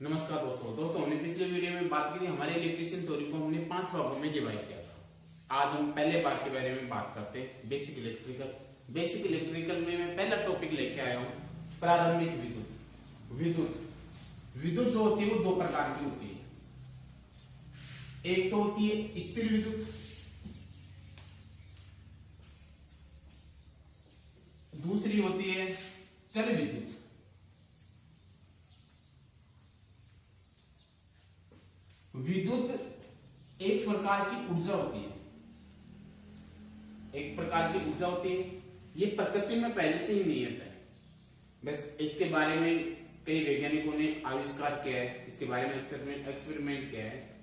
नमस्कार दोस्तों हमने पिछले वीडियो में बात की थी हमारे इलेक्ट्रिशियन थ्योरी को हमने 5 भागों में डिवाइड किया था। आज हम पहले भाग के बारे में बात करते हैं बेसिक इलेक्ट्रिकल में मैं पहला टॉपिक लेके आया हूँ प्रारंभिक विद्युत जो होती है वो दो प्रकार की होती है। एक तो होती है स्थिर विद्युत, दूसरी होती है चल विद्युत। विद्युत एक प्रकार की ऊर्जा होती है, ये प्रकृति में पहले से ही नियत है। बस इसके बारे में कई वैज्ञानिकों ने आविष्कार किया है, इसके बारे में एक्सपेरिमेंट किया है।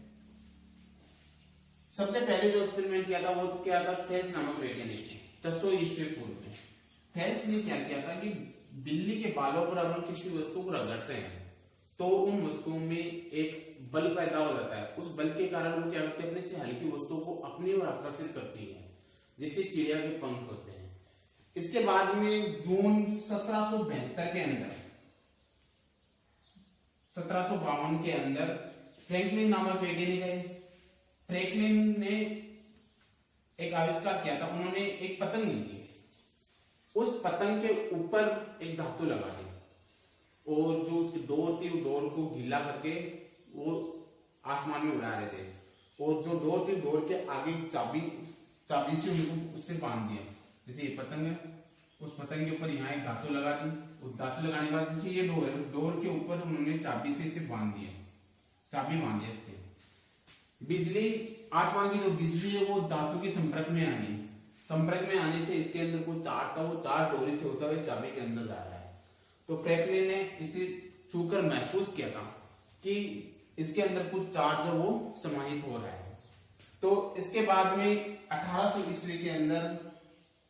सबसे पहले जो एक्सपेरिमेंट किया था वो क्या था, थेल्स नामक वैज्ञानिक ने 600 ईस्वी पूर्व में। थेल्स ने क्या किया था कि बिल्ली के बालों पर हम किसी वस्तु को रगड़ते हैं तो उन वस्तुओं में एक बल पैदा हो जाता है। उस बल के कारण वो क्या करते हैं, अपने से हल्की वस्तुओं को अपनी ओर आकर्षित करती है, जैसे चिड़िया के पंख होते हैं। इसके बाद में जून 1752 के अंदर 1752 के अंदर फ्रैंकलिन नामक वैज्ञानिक है, फ्रैंकलिन ने एक आविष्कार किया था। उन्होंने एक पतंग ली थी, उस पतंग के ऊपर एक धातु लगा दी और जो उसकी डोर थी वो डोर को गीला करके वो आसमान में उड़ा रहे थे, और जो डोर थी डोर के आगे चाबी से उनको उससे बांध दिया। जैसे ये पतंग है, उस पतंग के ऊपर यहाँ एक धातु लगा दी, उस धातु लगाने के बाद जैसे ये डोर है, डोर के ऊपर उन्होंने चाबी से इसे बांध दिया, चाबी बांध दिया इसके। बिजली, आसमान की जो बिजली है वो धातु के संपर्क में आई, संपर्क में आने से इसके अंदर कोई चार्ज था, वो चार्ज डोरी से होता हुआ चाबी के अंदर जा रहा है। तो फ्रैंकलिन ने इसे छूकर महसूस किया था कि इसके अंदर कुछ चार्ज है वो समाहित हो रहा है। तो इसके बाद में 1800 ईस्वी के अंदर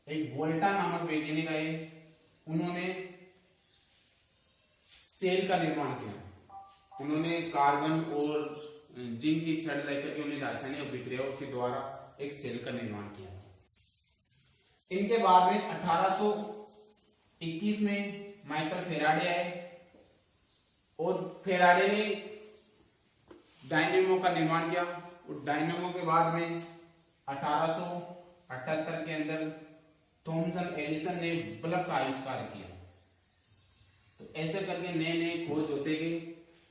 एक वोल्टा नामक वैज्ञानिक आए, उन्होंने सेल का निर्माण किया। उन्होंने कार्बन और जिंक की छड़ लेकर के उन्हें रासायनिक अभिक्रियाओं के द्वारा एक सेल का निर्माण किया। इनके बाद में 1821 में माइकल फेराडे आए और फेराडे ने डायनेमो का निर्माण किया। और डायनेमो के बाद में 1878 के अंदर थॉमसन एडिसन ने बल्ब का आविष्कार किया। तो ऐसे करके नए नए खोज होते गए,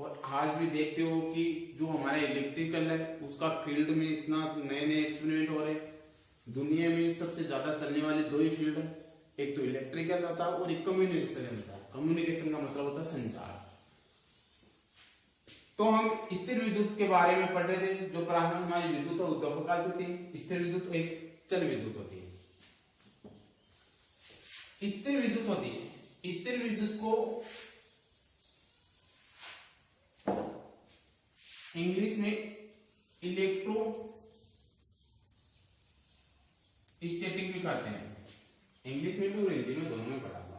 और आज भी देखते हो कि जो हमारे इलेक्ट्रिकल है उसका फील्ड में इतना नए नए एक्सपेरिमेंट हो रहे। दुनिया में सबसे ज्यादा चलने वाले दो ही फील्ड है, एक तो इलेक्ट्रिकल होता है और एक कम्युनिकेशन होता है। कम्युनिकेशन का मतलब होता है संचार। तो हम स्थिर विद्युत के बारे में पढ़ रहे थे। जो प्रारंभ हमारी विद्युत और दो प्रकार की होती है, स्थिर विद्युत एक चल विद्युत होती है। स्थिर विद्युत होती है, स्थिर विद्युत को इंग्लिश में इलेक्ट्रो स्टैटिक भी कहते हैं, इंग्लिश में भी और हिंदी में दोनों में पढ़ा हुआ।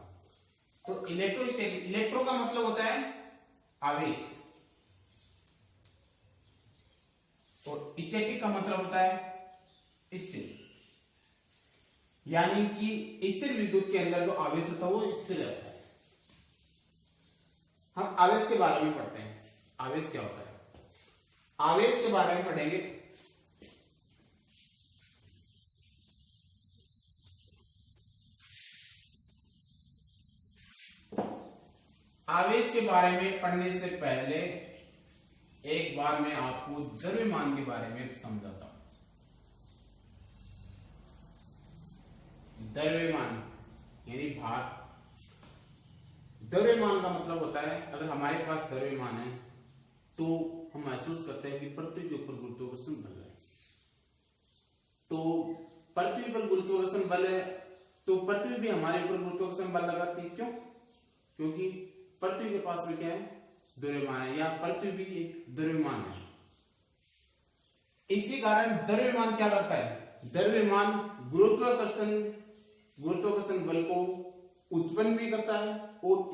तो इलेक्ट्रोस्टैटिक, इलेक्ट्रो का मतलब होता है आवेश और स्टैटिक का मतलब होता है स्थिर। यानी कि स्थिर विद्युत के अंदर जो आवेश होता है वो स्थिर रहता है। हम आवेश के बारे में पढ़ते हैं। आवेश क्या होता है, आवेश के बारे में पढ़ेंगे। आवेश के बारे में पढ़ने से पहले एक बार मैं आपको द्रव्यमान के बारे में समझाता हूं। द्रव्यमान यानी भार। द्रव्यमान का मतलब होता है, अगर हमारे पास द्रव्यमान है तो हम महसूस करते हैं कि पृथ्वी के ऊपर गुरुत्वाकर्षण बल है। तो पृथ्वी पर गुरुत्वाकर्षण बल है तो पृथ्वी भी हमारे ऊपर गुरुत्वाकर्षण बल लगाती है। क्यों? क्योंकि पृथ्वी के पास में क्या है, द्रव्यमान है, या पृथ्वी भी एक द्रव्यमान है। इसी कारण द्रव्यमान क्या करता है, द्रव्यमान गुरुत्वाकर्षण बल को उत्पन्न भी करता है और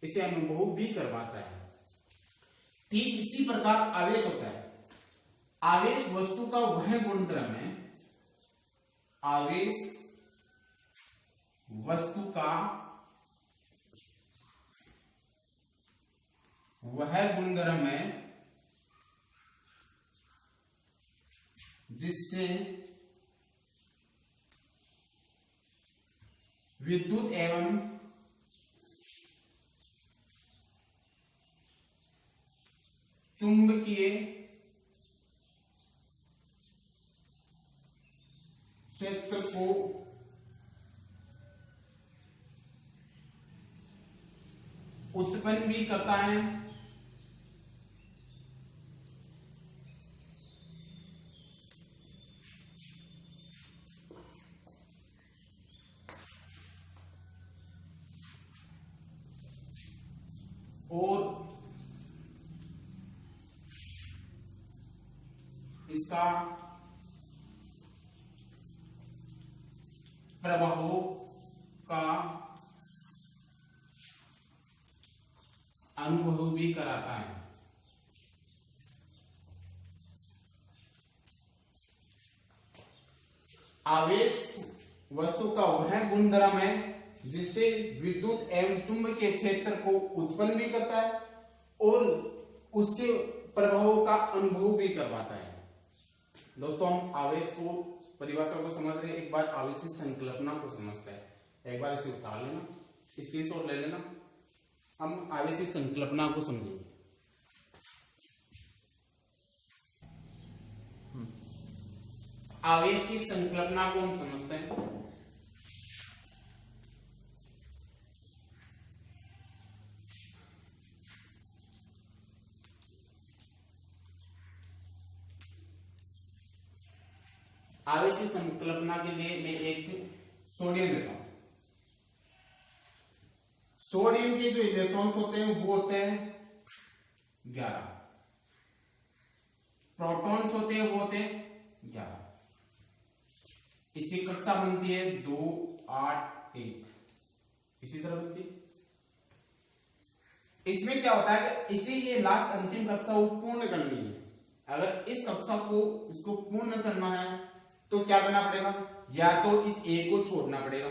इसे अनुभव भी करवाता है। ठीक इसी प्रकार आवेश होता है। आवेश वस्तु का वह गुणधर्म है, आवेश वस्तु का गुणधर्म है जिससे विद्युत एवं चुंबकीय क्षेत्र को उत्पन्न भी करता है और इसका प्रभावों का अनुभव भी कराता है। आवेश वस्तु का वह गुणधर्म है जिससे विद्युत एवं चुंबकीय क्षेत्र को उत्पन्न भी करता है और उसके प्रभावों का अनुभव भी करवाता है। दोस्तों, हम आवेश को परिभाषा को समझ रहे हैं, एक बार आवेश की संकल्पना को समझते हैं। एक बार इसे उतार लेना, स्क्रीनशॉट ले लेना, हम आवेश की संकल्पना को समझेंगे। आवेश की संकल्पना को हम समझते हैं। आवेश की संकल्पना के लिए मैं एक सोडियम लेता हूं। सोडियम के जो इलेक्ट्रॉन्स होते हैं वो होते हैं 11, प्रोटॉन्स होते हैं वो होते हैं 11। इसकी कक्षा बनती है 2, 8, 1, इसी तरह बनती है। इसमें क्या होता है कि इसे ये लास्ट अंतिम कक्षा को पूर्ण करनी है। अगर इस कक्षा को इसको पूर्ण करना है तो क्या करना पड़ेगा, या तो इस ए को छोड़ना पड़ेगा,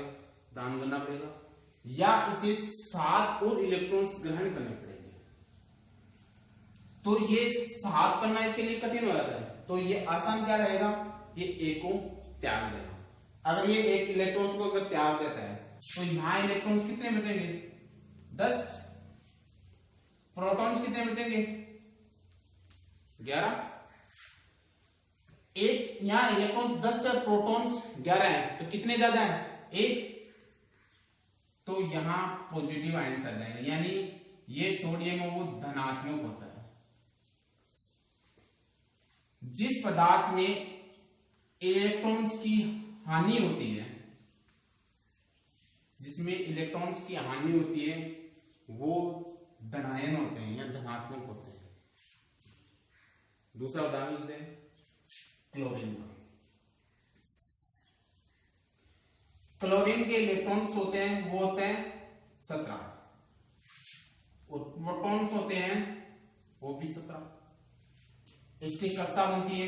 दान करना पड़ेगा, या इसे 7 और इलेक्ट्रॉन्स ग्रहण करने पड़ेंगे। तो ये 7 करना इसके लिए कठिन हो जाता है, तो ये आसान क्या रहेगा, ये ए को त्याग देगा। अगर ये एक इलेक्ट्रॉन्स को अगर त्याग देता है तो यहां इलेक्ट्रॉन्स कितने बचेंगे, 10, प्रोटॉन्स कितने बचेंगे, 11। एक यहां इलेक्ट्रॉन्स 10 से प्रोटॉन्स 11 है, तो कितने ज्यादा है, 1। तो यहां पॉजिटिव आयंस आ जाएंगे, यानी ये सोडियम है वो धनात्मक होता है। जिस पदार्थ में इलेक्ट्रॉन्स की हानि होती है, जिसमें इलेक्ट्रॉन्स की हानि होती है वो धनायन होते हैं या धनात्मक होते हैं। दूसरा उदाहरण लेते हैं क्लोरीन का। क्लोरीन के इलेक्ट्रॉन्स होते हैं वो होते हैं 17 और प्रोटॉन्स होते हैं वो भी 17। इसकी कक्षा बनती है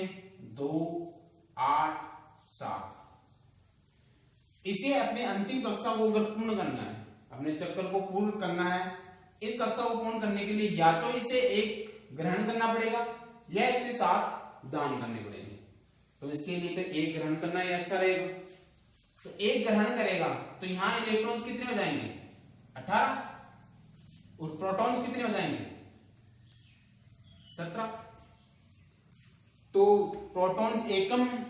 2, 8, 7। इसे अपने अंतिम कक्षा को अगर पूर्ण करना है, अपने चक्कर को पूर्ण करना है, इस कक्षा को पूर्ण करने के लिए या तो इसे 1 ग्रहण करना पड़ेगा या इसे 7 दान करने पड़ेंगे। तो इसके लिए तो 1 ग्रहण करना ही अच्छा रहेगा। तो 1 ग्रहण करेगा तो यहां इलेक्ट्रॉन्स कितने हो जाएंगे, 18, और प्रोटॉन्स कितने हो जाएंगे, 17। तो प्रोटॉन्स एकम है,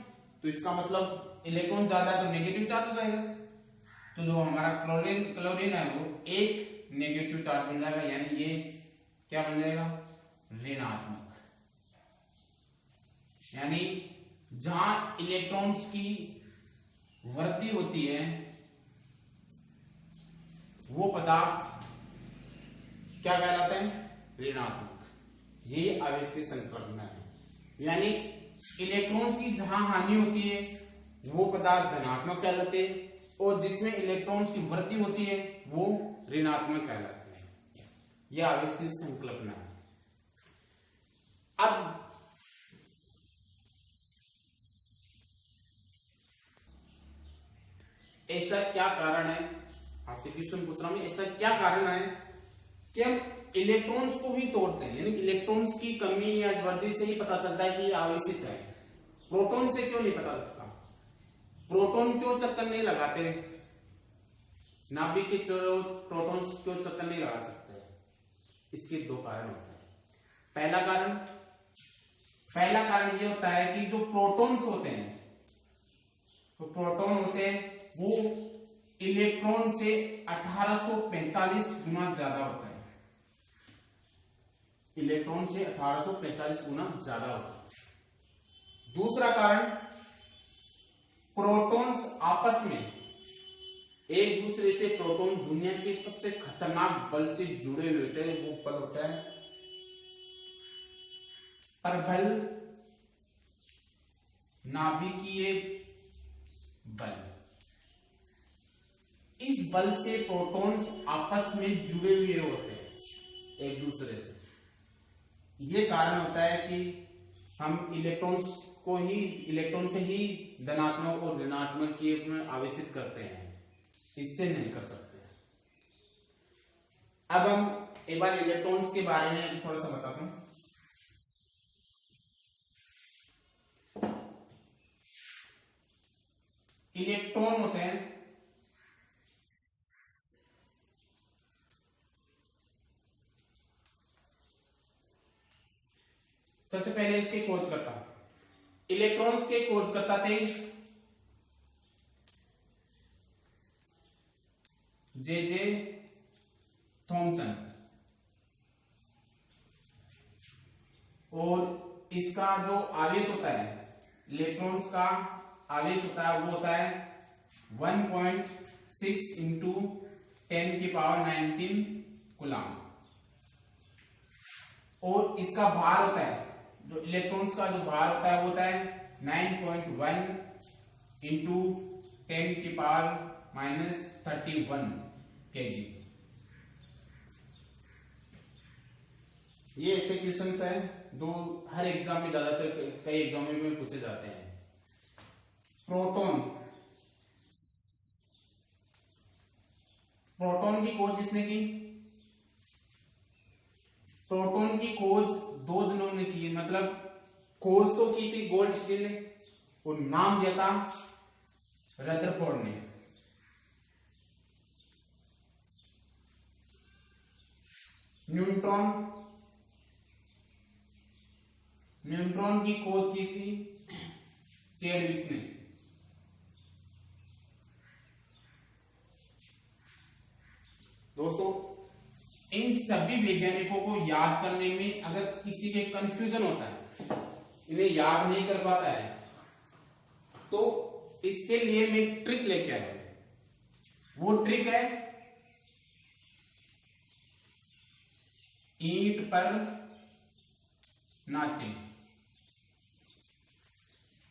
तो इसका मतलब इलेक्ट्रॉन ज्यादा है तो नेगेटिव चार्ज हो जाएगा। तो जो हमारा क्लोरीन है वो 1 नेगेटिव चार्ज बन जाएगा, यानी ये क्या बन जाएगा, ऋणात्मक। यानी जहां इलेक्ट्रॉन्स की वृद्धि होती है वो पदार्थ क्या कहलाते हैं, ऋणात्मक। ये आवेश की संकल्पना है, यानी इलेक्ट्रॉन्स की जहां हानि होती है वो पदार्थ धनात्मक कहलाते हैं और जिसमें इलेक्ट्रॉन्स की वृद्धि होती है वो ऋणात्मक कहलाते हैं। यह आवेश की संकल्पना है। अब ऐसा क्या कारण है, आपसे क्वेश्चन पूछ रहा हूं, ऐसा क्या कारण है कि हम इलेक्ट्रॉन्स को ही तोड़ते हैं, यानी इलेक्ट्रॉन्स की कमी या वृद्धि से ही पता चलता है कि ये आवेशित है। प्रोटॉन से क्यों नहीं पता चलता? प्रोटॉन क्यों चक्कर नहीं लगाते? नाभिक के प्रोटॉन क्यों चक्कर नहीं लगा सकते? इसके दो कारण होते हैं। पहला कारण ये होता है कि जो प्रोटॉन्स होते हैं, तो प्रोटॉन होते हैं वो इलेक्ट्रॉन से 1845 गुना ज्यादा होता है। इलेक्ट्रॉन से 1845 गुना ज्यादा होता है। दूसरा कारण, प्रोटॉन्स आपस में एक दूसरे से, प्रोटॉन दुनिया के सबसे खतरनाक बल से जुड़े हुए होते हैं। वो बल होता है परबल नाभिकीय बल। इस बल से प्रोटॉन्स आपस में जुड़े हुए होते हैं एक दूसरे से। ये कारण होता है कि हम इलेक्ट्रॉन से ही धनात्मक और ऋणात्मक की में आवेशित करते हैं, इससे नहीं कर सकते। अब हम एक बार इलेक्ट्रॉन्स के बारे में थोड़ा सा बताता हूं। इलेक्ट्रॉन होते हैं सबसे पहले इसके खोजकर्ता, इलेक्ट्रॉन्स के खोजकर्ता थे जे थॉमसन, और इसका जो आवेश होता है, इलेक्ट्रॉन्स का आवेश होता है, वो होता है 1.6 इंटू 10 की पावर 19 कूलम। और इसका भार होता है, जो इलेक्ट्रॉन्स का जो भार होता है वो होता है 9.1 इंटू 10 की पावर -31 kg। ये ऐसे क्वेश्चंस हैं जो हर एग्जाम में, ज्यादातर कई एग्जाम में पूछे जाते हैं। प्रोटॉन की खोज किसने की? प्रोटॉन की खोज दो जनों ने की, मतलब खोज तो की थी गोल्डस्टीन ने, और नाम दिया था रदरफोर्ड ने। न्यूट्रॉन की खोज की थी चैडविक ने। दोस्तों, इन सभी वैज्ञानिकों को याद करने में अगर किसी के कंफ्यूजन होता है, इन्हें याद नहीं कर पाता है, तो इसके लिए मैं एक ट्रिक लेके आया हूं। वो ट्रिक है ईंट पर नाचिंग।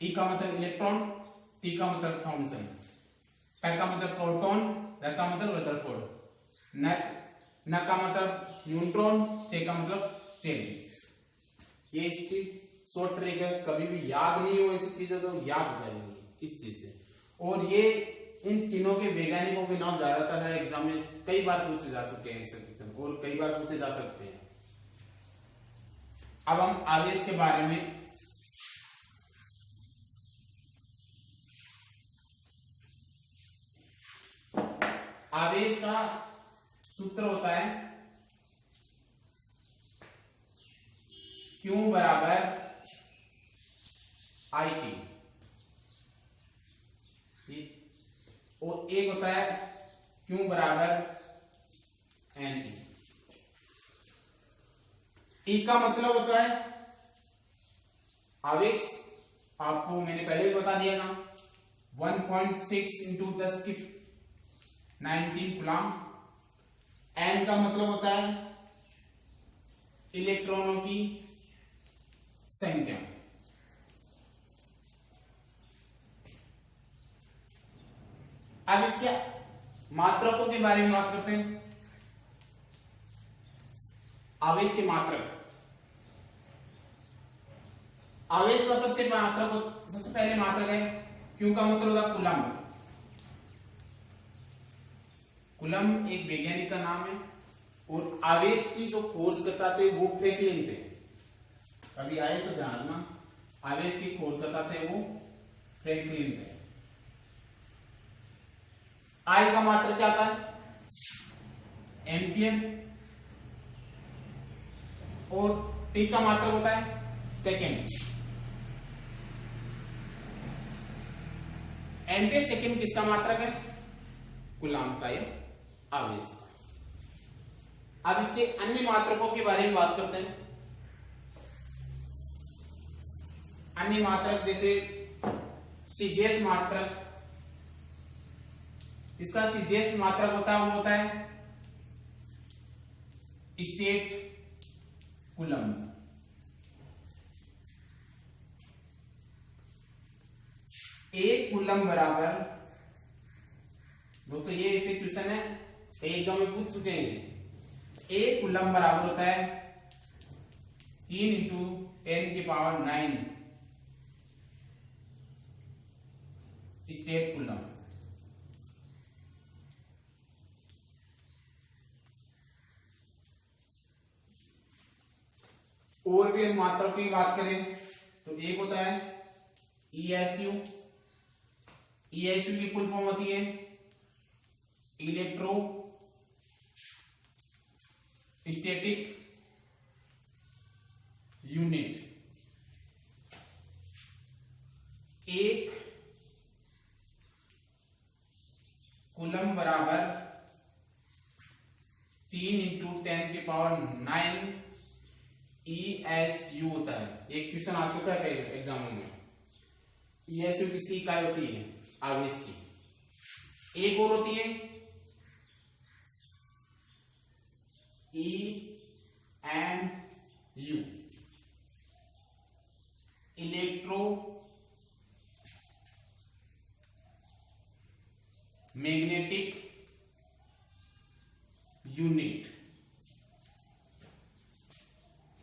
ई का मतलब इलेक्ट्रॉन, टी का मतलब थॉमसन, पै का मतलब प्रोटॉन, र का मतलब रदरफोर्ड, न का मतलब न्यूट्रॉन, चे का मतलब चैडविक। ये इसकी शॉर्ट ट्रिक है। कभी भी याद नहीं हो ऐसी चीजें तो याद हो जाएंगी इस चीज से। और ये इन तीनों के वैज्ञानिकों के नाम ज्यादातर है एग्जाम में कई बार पूछे जा चुके हैं क्वेश्चन, और कई बार पूछे जा सकते हैं। अब हम आगे इसके बारे में आवेश का सूत्र होता है Q बराबर IT, और एक होता है Q बराबर NT। E का मतलब होता है आवेश, आपको मैंने पहले भी बता दिया ना, 1.6 इंटू 10 की 19 कूलम। N का मतलब होता है इलेक्ट्रॉनों की संख्या। अब इसके मात्रकों के बारे में बात करते हैं। आवेश के मात्रक, आवेश का सबसे पहले मात्रक है Q का मतलब होता है कूलम। कूलम एक वैज्ञानिक का नाम है, और आवेश की जो खोजकर्ता थे वो फ्रैंकलिन थे। अभी आए तो ध्यान रखना, आवेश की खोजकर्ता थे वो फ्रैंकलिन थे। आई का मात्रक क्या था? एम्पियर, और टी का मात्रक होता है सेकेंड। एम्पियर सेकेंड किसका मात्रक है? कूलम्ब का या आवेश का। अब इसके अन्य मात्रकों के बारे में बात करते हैं। अन्य मात्रक जैसे सीजीएस मात्रक, इसका सीजीएस मात्रक होता है वो होता है स्टेट कूलम्ब। एक कूलम्ब बराबर, दोस्तों ये ऐसे क्वेश्चन है एग्जाम में पूछ चुके हैं। एक कूलम्ब बराबर होता है 3 इंटू 10 की पावर 9 स्टेट कूलम्ब। और भी हम मात्रकों की बात करें तो एक होता है ESU। ESU की फुल फॉर्म होती है इलेक्ट्रो स्टैटिक यूनिट। एक कूलम्ब बराबर 3 इंटू 10 की पावर 9 ESU होता है। एक क्वेश्चन आ चुका है एग्जाम में। ESU किसकी इकाई होती है? आवेश की। एक और होती है EMU, इलेक्ट्रो मैग्नेटिक यूनिट।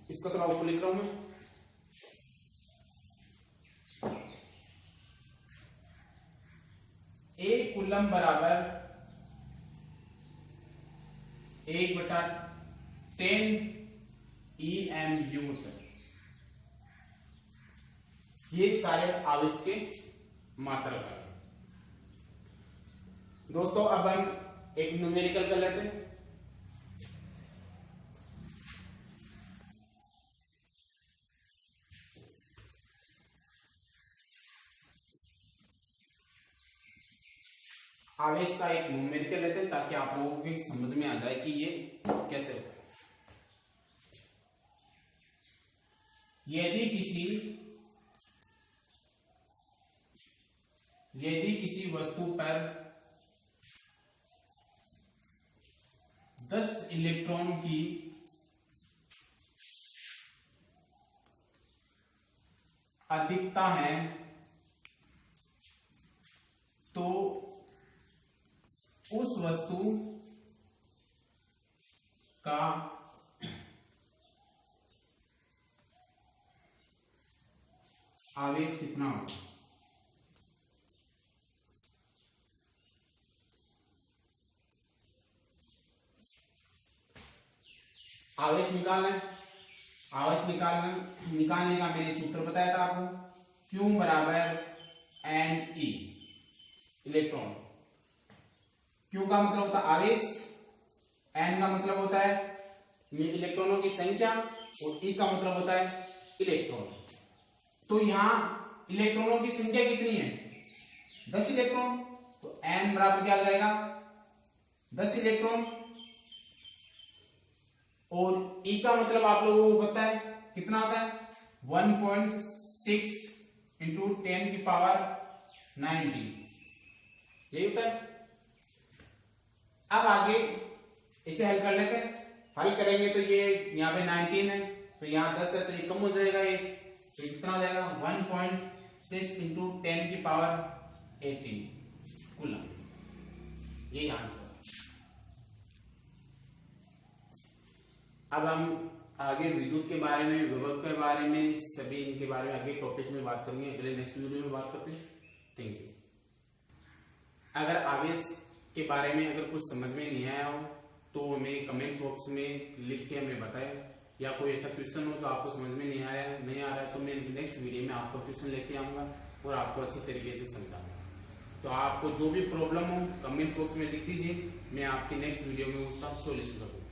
इसको थोड़ा ऊपर लिख रहा हूं मैं। एक कूलम्ब बराबर 1/10 EMU। ये सारे आवेश के मात्रक हैं। दोस्तों अब हम एक न्यूमेरिकल कर लेते हैं। आवेश का एक न्यूमेरिकल लेते हैं ताकि आप लोगों को समझ में आ जाए कि ये कैसे होता है। यदि किसी वस्तु पर 10 इलेक्ट्रॉन की अधिकता है तो उस वस्तु का आवेश कितना होगा? आवेश निकालना है। आवेश निकालने का मैंने सूत्र बताया था आपको, Q बराबर NE इलेक्ट्रॉन। Q का मतलब होता है आवेश, N का मतलब होता है इलेक्ट्रॉनों की संख्या, और E का मतलब होता है इलेक्ट्रॉन। तो यहां इलेक्ट्रॉनों की संख्या कितनी है? 10 इलेक्ट्रॉन। तो N बराबर क्या आ जाएगा? 10 इलेक्ट्रॉन। और E का मतलब आप लोगों को पता है कितना होता है? 1.6 इंटू 10 की पावर 19, यही होता है। अब आगे इसे हल कर लेते हैं। हल करेंगे तो ये यहाँ पे 19 है, तो यहाँ 10 है, तो ये कम हो जाएगा। ये तो कितना हो जाएगा? 1.6 इंटू 10 की पावर 18 कूलम्ब। यही आंसर। अब हम आगे विद्युत के बारे में, विभव के बारे में, सभी इनके बारे में आगे टॉपिक में बात करेंगे। पहले नेक्स्ट वीडियो में बात करते हैं। Thank you. अगर आवेश के बारे में अगर कुछ समझ में नहीं आया हो तो हमें कमेंट्स बॉक्स में लिख के हमें बताएं, या कोई ऐसा क्वेश्चन हो तो आपको समझ में नहीं आ रहा है तो मैं नेक्स्ट वीडियो में आपको क्वेश्चन लेके आऊंगा और आपको अच्छी तरीके से समझाऊंगा। तो आपको जो भी प्रॉब्लम हो कमेंट्स बॉक्स में लिख दीजिए, मैं आपकी नेक्स्ट वीडियो में उसका सोल्यूशन करूंगा।